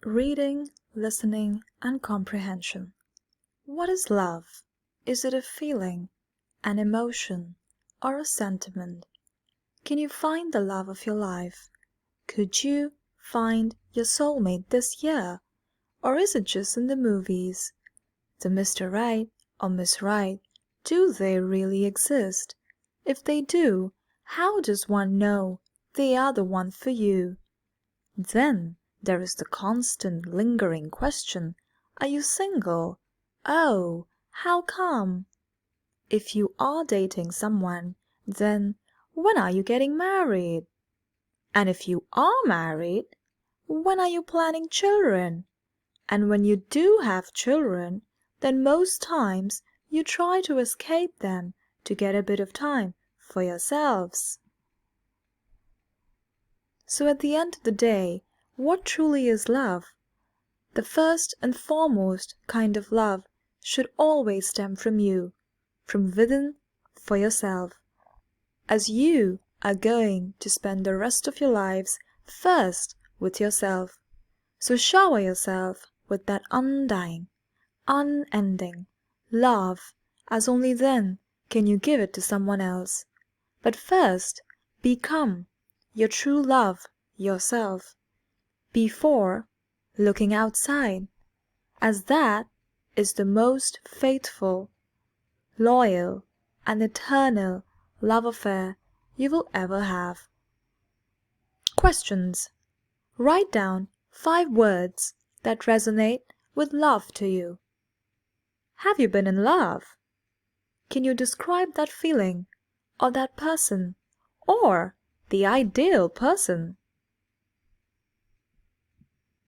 Reading, listening, and comprehension. What is love? Is it a feeling, an emotion, or a sentiment? Can you find the love of your life? Could you find your soulmate this year? Or is it just in the movies? The Mr. Right or Miss Right, do they really exist? If they do, how does one know they are the one for you? Then there is the constant lingering question, are you single? Oh, how come? If you are dating someone, then when are you getting married? And if you are married, when are you planning children? And when you do have children, then most times you try to escape them to get a bit of time for yourselves. So at the end of the day, what truly is love? The first and foremost kind of love should always stem from you, from within, for yourself, as you are going to spend the rest of your lives first with yourself. So shower yourself with that undying, unending love, as only then can you give it to someone else. But first, become your true love yourself, before looking outside, as that is the most faithful, loyal, and eternal love affair you will ever have. Questions. Write down 5 words that resonate with love to you. Have you been in love? Can you describe that feeling, or that person, or the ideal person?